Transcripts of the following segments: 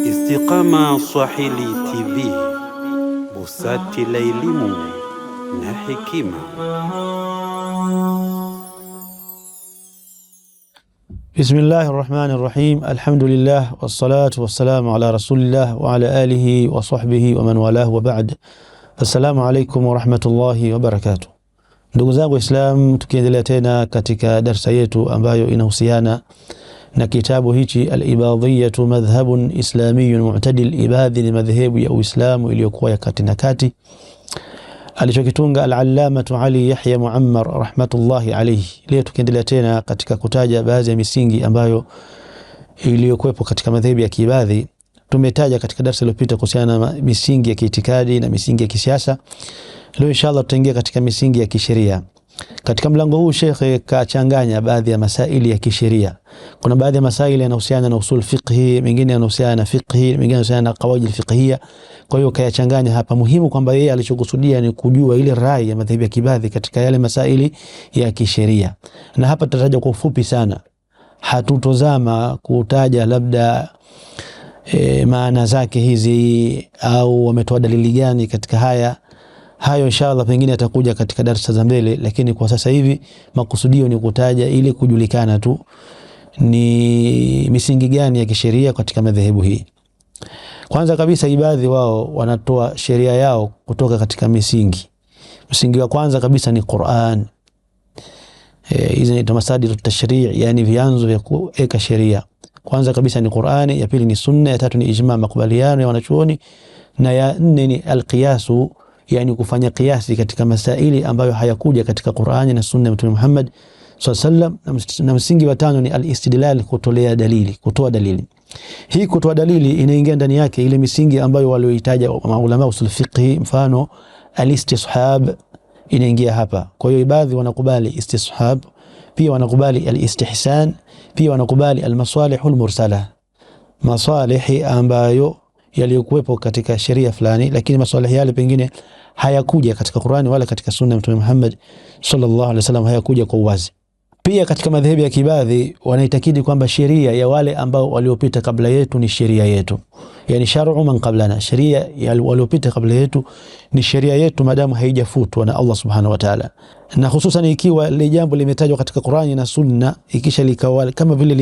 Istiqama Swahili TV, busati la elimu na hekima. Bismillahir Rahmanir Rahim. Alhamdulillah wassalatu wassalamu ala rasulillah wa ala alihi wa sahbihi wa man walahu wa ba'd. Assalamu alaykum wa rahmatullahi wa barakatuh. Ndugu zangu Islam, tukiendelea tena katika darasa yetu ambayo inahusiana na kitabu hichi Al-Ibadhiyyah madhhabun islamiyyun mu'tadil. Ibadhi ni madhehebu ya Uislamu iliyokuwa ya kati na kati, alichokitunga Al-Allamatu Ali Yahya Muammar rahmatullahi alayhi. Leo tukiendelea tena katika kutaja baadhi ya misingi ambayo iliyokuwepo katika madhehebu ya Kiibadhi. Tumetaja katika darasa lililopita kuhusiana na misingi ya kiitikadi na misingi ya kisiasa. Leo inshallah tutaingia katika misingi ya kisheria. Katika mlango huu Sheikh kachanganya baadhi ya masaili ya kisheria. Kuna baadhi ya masaili yanahusiana na usul fiqhi, mengine yanahusiana na fiqhi, mengine yanahusiana na qawaid al-fiqhiyya. Kwa hiyo kayachanganya hapa. Muhimu kwamba yeye alichokusudia ni kujua ile rai ya madhehebu ya Kiibadhi katika yale masaili ya kisheria. Na hapa tutataja kwa ufupi sana. Hatutozama kutaja labda maana zake hizi au wametoa dalili gani katika haya. Hayo inshallah pengine atakuja katika darasa za mbele, lakini kwa sasa hivi makusudio ni kutaja ili kujulikana tu ni misingi gani ya kisheria katika madhehebu hii. Kwanza kabisa Ibadhi wao wanatoa sheria yao kutoka katika misingi. Msingi wa kwanza kabisa ni Qur'an. Hizi ni masadir at-tashri', yani vyanzo vya kuweka sheria. Kwanza kabisa ni Qur'ani, ya pili ni sunna, ya tatu ni ijma', makubaliano ya wanachuoni, na ya nne ni al-qiyasu, yani kufanya kiasi katika masaili ambayo hayakuja katika Qur'ani na sunna ya Mtume Muhammad sallallahu alaihi wasallam. Na msingi wa tano ni al-istidlal, kutoa dalili. Hii kutoa dalili inaingia ndani yake ile misingi ambayo walioitaja maulama usul fiqhi, mfano al-istishab inaingia hapa. Kwa hiyo Ibadhi wanakubali istishab, pia wanakubali al-istihsan, pia wanakubali al-masalihul mursala, masalihi ambayo yaliyokuwepo katika sheria fulani, lakini maswali yale pengine hayakuja katika Qur'ani wala katika sunna ya Mtume Muhammad sallallahu alaihi wasallam, hayakuja kwa uwazi. Pia katika madhehebu ya Kiibadhi wanaitakidi kwamba sheria ya wale ambao waliopita kabla yetu ni sheria yetu, yani shar'u man qablana, sheria ya waliopita kabla yetu ni sheria yetu madamu haijafutwa na Allah subhanahu wa ta'ala. Na hususan ikiwa ile jambo limetajwa katika Qur'ani na sunna, ikisha likawa kama vile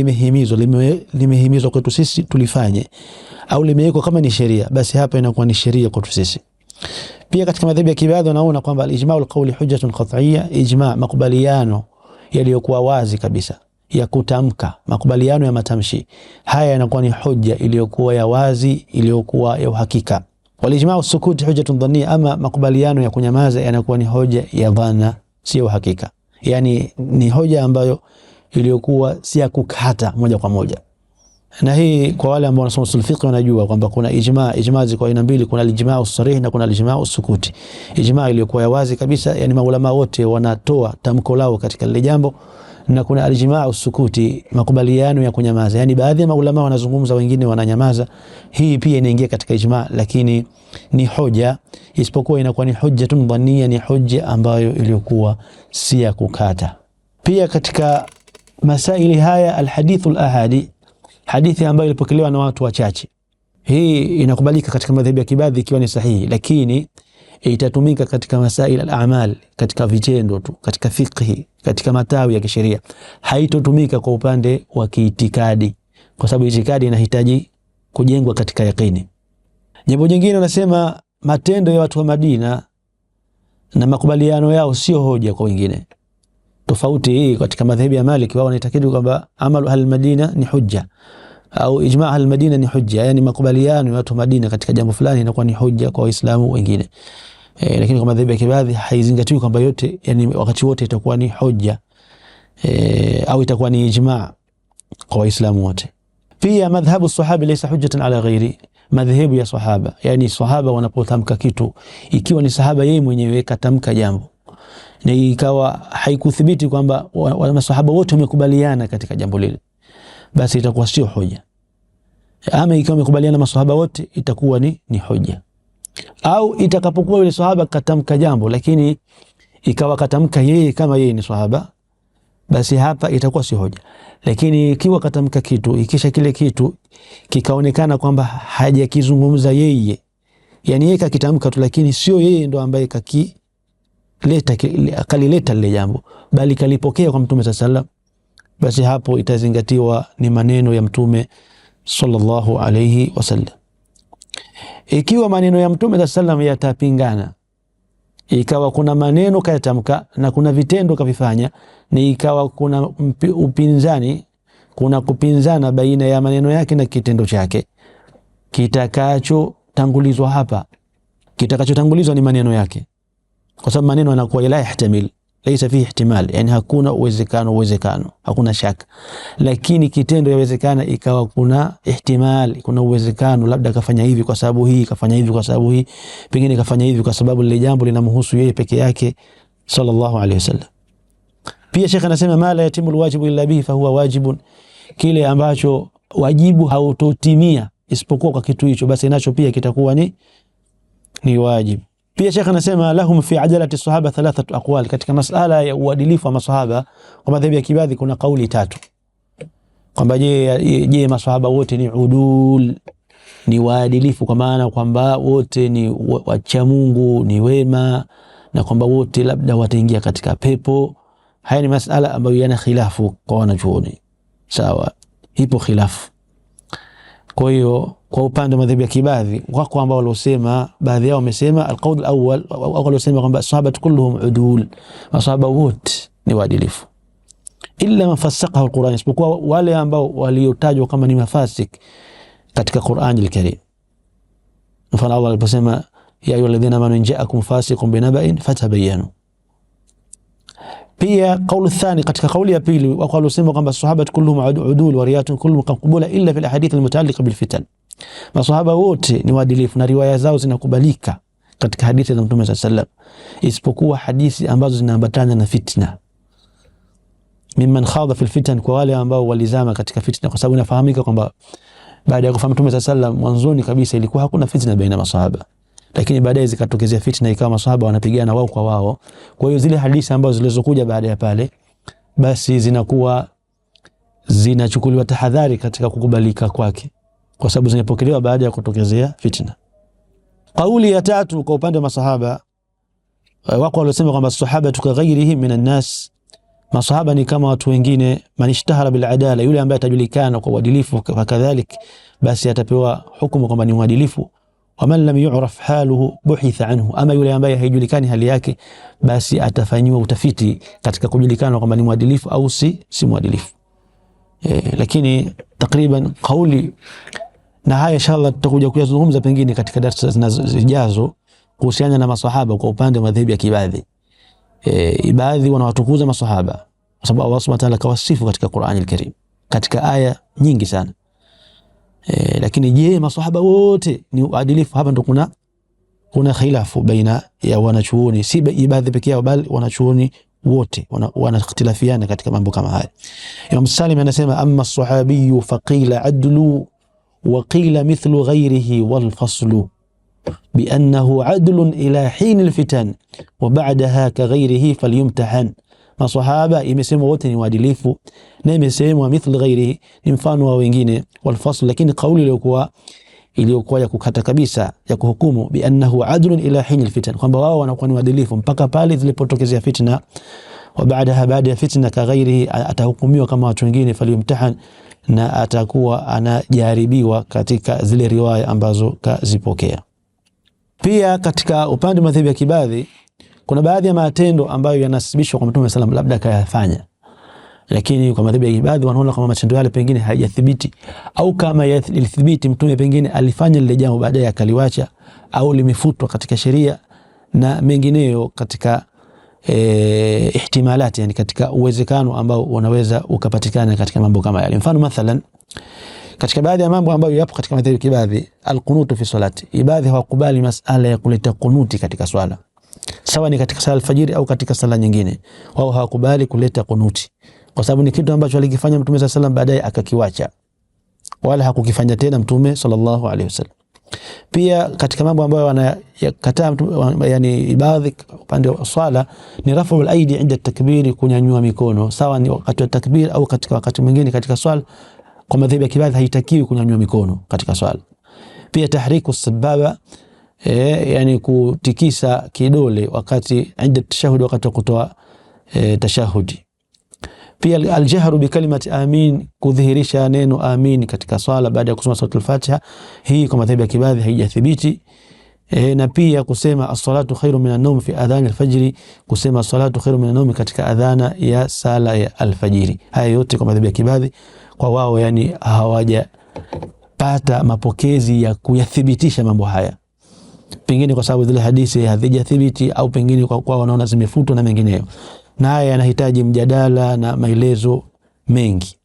limehimizwa kwetu sisi tulifanye, au limewekwa kama ni sheria, basi hapa inakuwa ni sheria kwetu sisi. Pia katika madhehebu ya Kiibadhi wanaona kwamba al-ijma'u al-qawli hujjatun qat'iyya, ijma', makubaliano yaliyokuwa wazi kabisa ya kutamka, makubaliano ya matamshi, haya yanakuwa ni hoja iliyokuwa ya wazi, iliyokuwa ya uhakika. Wal-ijma'u as-sukut hujjatun dhanniya, ama makubaliano ya kunyamaza yanakuwa ni hoja ya dhana, si uhakika, yani ni hoja ambayo iliyokuwa si ya kukata moja kwa moja. Na hii kwa wale ambao wanasoma usul fiqh wanajua kwamba kuna ijma' ziko aina mbili, kuna al-ijma' as-sarih na kuna al-ijma' as-sukuti. Ijma' iliyokuwa ya wazi kabisa, yani maulama wote wanatoa tamko lao katika lile jambo, na kuna al-ijma' as-sukuti, makubaliano ya kunyamaza, yani baadhi ya maulama wanazungumza, wengine wananyamaza. Hii pia inaingia katika ijma', lakini ni hoja, isipokuwa inakuwa ni hujjatun dhanniya, ni hoja ambayo iliyokuwa si ya kukata. Pia katika masaili haya al-hadithul ahadi, hadithi ambayo ilipokelewa na watu wachache, hii inakubalika katika madhehebu ya Kiibadhi ikiwa ni sahihi, lakini itatumika katika masail al-a'mal, katika vitendo tu, katika fiqhi, katika matawi ya kisheria. Haitotumika kwa upande wa kiitikadi, kwa sababu itikadi inahitaji kujengwa katika yaqini. Jambo jingine wanasema matendo ya watu wa Madina na makubaliano yao sio hoja kwa wengine. Tofauti hii katika madhehebu ya Maliki, wao wanaitakidi kwamba amalu al-Madina ni hujja au ijma' al-Madina ni hujja, yani makubaliano ya watu wa Madina katika jambo fulani inakuwa ni hujja kwa Waislamu wengine. Lakini kwa madhehebu ya Kiibadhi haizingatiwi kwamba yote, yani wakati wote itakuwa ni hujja au itakuwa ni ijma' kwa Waislamu wote. Pia madhhabu sahabi laysa hujjatan ala ghairi, madhehebu ya sahaba, yani sahaba wanapotamka kitu, ikiwa ni sahaba yeye mwenyewe katamka jambo na ikawa haikuthibiti kwamba masahaba wote wamekubaliana katika jambo lile, basi itakuwa sio hoja. Ama ikiwa wamekubaliana masahaba wote itakuwa ni hoja. Au itakapokuwa yule sahaba katamka jambo, lakini ikawa katamka yeye kama yeye ni sahaba, basi hapa itakuwa si hoja. Lakini ikiwa katamka kitu ikisha kile kitu kikaonekana kwamba hajakizungumza yeye, yani yeye kakitamka tu lakini sio yeye ndo ambaye akalileta lile jambo, bali kalipokea kwa Mtume sallallahu, basi hapo itazingatiwa ni maneno ya Mtume sallallahu alayhi wasallam. Ikiwa maneno ya Mtume sallallahu yatapingana, ikawa kuna maneno kayatamka na kuna vitendo kavifanya, ni ikawa kuna upinzani, kuna kupinzana baina ya maneno yake na kitendo chake, kitakachotangulizwa hapa, kitakachotangulizwa ni maneno yake, kwa sababu maneno yanakuwa la yahtamil, laysa fihi ihtimal, yani hakuna uwezekano, hakuna shaka. Lakini kitendo yawezekana ikawa kuna ihtimal, kuna uwezekano, labda kafanya hivi kwa sababu hii, kafanya hivi kwa sababu hii, pengine kafanya hivi kwa sababu lile jambo linamhusu yeye peke yake sallallahu alayhi wasallam. Pia Sheikh anasema ma la yatimu alwajibu illa bihi fa huwa wajibun, kile ambacho wajibu hautotimia isipokuwa kwa kitu hicho, basi nacho pia kitakuwa ni wajibu. Pia Sheikh anasema lahum fi ajalati sahaba thalathatu aqwal, katika masala ya uadilifu wa masahaba kwa madhhabi ya Kibadhi kuna kauli tatu, kwamba je masahaba wote ni udul, ni waadilifu, kwa maana kwamba wote ni wacha Mungu, ni wema, na kwamba wote labda wataingia katika pepo. Haya ni masala ambayo yana khilafu kwa wanachuoni, sawa, ipo khilafu. Kwa hiyo kwa upande wa madhhabi ya Kibadhi wako ambao waliosema, baadhi yao wamesema alqaul alawwal, waliosema kwamba sahaba kulluhum udul, masahaba wote ni waadilifu, illa mafassaqahu alquran, isipokuwa wale ambao waliotajwa kama ni mafasik katika Qur'an al-Karim. Mfano Allah aliposema ya ayyuhalladhina amanu in ja'akum fasiqun binaba'in fatabayyanu. Pia kauli thani, katika kauli ya pili wako waliosema kwamba sahaba kulluhum udul wa riyatun kulluhum qubula illa fil ahadith almutaalliqa bil fitan, masahaba wote ni waadilifu na riwaya zao zinakubalika katika hadithi za Mtume sallallahu, isipokuwa hadithi ambazo zinaambatana na fitna. Mimman khadha fil fitan, kwa wale ambao walizama katika fitna, kwa sababu inafahamika kwamba baada ya kufa Mtume sallallahu mwanzoni kabisa ilikuwa hakuna fitna baina masahaba, lakini baadaye zikatokezea fitna, ikawa masahaba wanapigana wao kwa wao. Kwa hiyo zile hadithi ambazo zilizokuja baada ya pale, basi zinakuwa zinachukuliwa tahadhari katika kukubalika kwake, kwa sababu zinapokelewa baada ya kutokezea fitna. Kauli ya tatu kwa upande wa masahaba, wako waliosema kwamba sahaba tukaghairihi minan nas, masahaba ni kama watu wengine, man ishtahara bil adala, yule ambaye atajulikana kwa uadilifu kadhalik, basi atapewa hukumu kwamba ni mwadilifu. Wa man lam yu'raf haluhu buhitha anhu, ama yule ambaye haijulikani hali yake, basi atafanywa utafiti katika kujulikana kwamba ni mwadilifu au si mwadilifu. Lakini takriban kauli na haya inshallah tutakuja kuyazungumza pengine katika darasa zijazo kuhusiana na masahaba kwa upande wa madhhabi ya Kibadhi. Ibadhi wanawatukuza masahaba kwa sababu Allah Subhanahu wa ta'ala kawasifu katika Qur'an al-Karim katika aya nyingi sana. Lakini je, masahaba wote ni uadilifu? Hapa ndo kuna khilafu baina ya wanachuoni, si Ibadhi pekee yao, bali wanachuoni wote wanakhtilafiana katika mambo kama haya. Imam Salim anasema amma as-sahabiyyu faqila adlu wa qila mithlu ghayrihi wal faslu بأنه عدل إلى حين الفتن وبعدها كغيره فليمتحن. masahaba imesemwa wote ni waadilifu na imesemwa mithlu ghairihi, ni mfano wa wengine, wal fasl, lakini kauli iliyokuwa ya kukata kabisa ya kuhukumu bi annahu adlun ila hin alfitan, kwamba wao wanakuwa ni waadilifu mpaka pale zilipotokezea fitna, wa baada ya fitna ka ghairihi, atahukumiwa kama watu wengine, falyumtahan, na atakuwa anajaribiwa katika zile riwaya ambazo kazipokea. Pia katika upande madhhabi ya Kibadhi kuna baadhi ya matendo ambayo yanasibishwa kwa Mtume sallam labda kayafanya, lakini kwa madhhabi ya Kibadhi wanaona kama matendo yale pengine hayajathibiti, au kama ilithibiti Mtume pengine alifanya lile jambo baadaye akaliwacha, au limefutwa katika sheria na mengineyo katika ihtimalati, yani katika uwezekano ambao unaweza ukapatikana katika mambo kama yale. Mfano mathalan katika baadhi ya mambo ambayo yapo katika madhhabi ya Kibadhi, alqunutu fi salati, Ibadhi hawakubali masala ya kuleta kunuti katika swala, sawa ni katika sala alfajiri au katika sala nyingine, wao hawakubali kuleta kunuti kwa sababu ni kitu ambacho alikifanya Mtume sallallahu baadaye akakiwacha, wala hakukifanya tena Mtume sallallahu alaihi wasallam. Pia katika mambo ambayo wanayakataa yani baadhi upande wa swala ni raf'ul aidi inda takbiri, kunyanyua mikono, sawa ni wakati wa takbir au katika wakati mwingine katika swala. Kwa madhehebu ya Kibadhi haitakiwi kunyanyua mikono katika swala. Pia tahriku sababa, yani kutikisa kidole wakati inda tashahud, wakati wa kutoa tashahudi. Pia aljahru bi kalimati amin, kudhihirisha neno amin katika swala baada ya kusoma suratul Fatiha, hii kwa madhehebu ya Kibadhi haijathibiti. Na pia kusema as-salatu khairu minan nawm fi adhan al-fajr, kusema as-salatu khairu minan nawm katika adhana ya sala ya al-fajiri. Haya yote kwa madhehebu ya Kibadhi kwa wao yani hawajapata mapokezi ya kuyathibitisha mambo haya, pengine kwa sababu zile hadithi hazijathibiti au pengine kwa wanaona zimefutwa na mengineyo, na haya yanahitaji mjadala na maelezo mengi.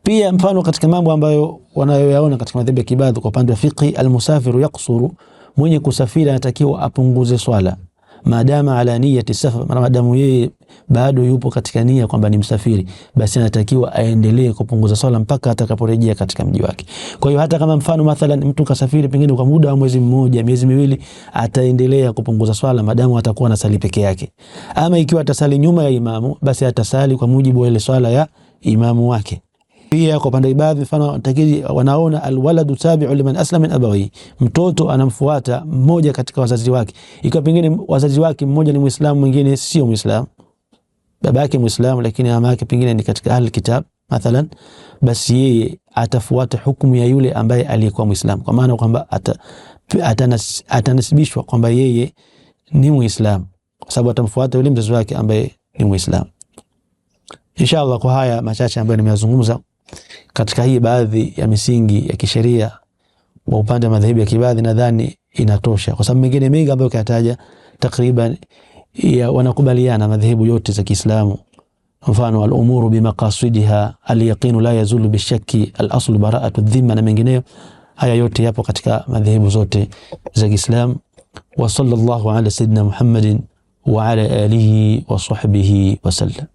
Pia mfano katika mambo ambayo wanayoyaona katika madhehebu ya Kibadhi kwa upande wa fiqhi, almusafiru yaksuru, mwenye kusafiri anatakiwa apunguze swala maadama ala niyati safar, maadamu yeye bado yupo katika nia kwamba ni msafiri, basi anatakiwa aendelee kupunguza swala mpaka atakaporejea katika mji wake. Kwa hiyo hata kama mfano mathalan mtu kasafiri pengine kwa muda wa mwezi mmoja, miezi miwili, ataendelea kupunguza swala maadamu atakuwa anasali peke yake. Ama ikiwa atasali nyuma ya imamu, basi atasali kwa mujibu wa ile swala ya imamu wake. Pia kwa pande ibadhi mfano takidi wanaona alwaladu tabi'u liman aslama min abawi, mtoto anamfuata mmoja katika wazazi wake. Ikiwa pengine wazazi wake mmoja ni Muislamu mwingine sio Muislamu, baba yake Muislamu lakini mama yake pengine ni katika ahli kitab mathalan, basi yeye atafuata hukumu ya yule ambaye aliyekuwa Muislamu, kwa maana kwamba atanasibishwa kwamba yeye ni Muislamu kwa sababu atamfuata yule mzazi wake ambaye ni Muislamu. Inshallah kwa haya machache ambayo nimeyazungumza katika hii baadhi ya misingi ya kisheria wa upande wa madhehebu ya Kibadhi, nadhani inatosha, kwa sababu mengine mengi ambayo kayataja takriban wanakubaliana madhehebu yote za Kiislamu. Mfano al-umuru bimaqasidiha, al-yaqinu la yazulu bishakki, al-aslu bara'atu dhimma na mengineyo. Haya yote yapo katika madhehebu zote za Kiislamu. Wa sallallahu ala sayyidina Muhammadin wa ala alihi wa sahbihi wa sallam.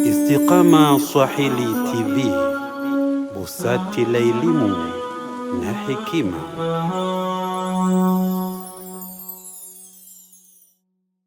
Istiqama Swahili TV, busati la elimu na hekima.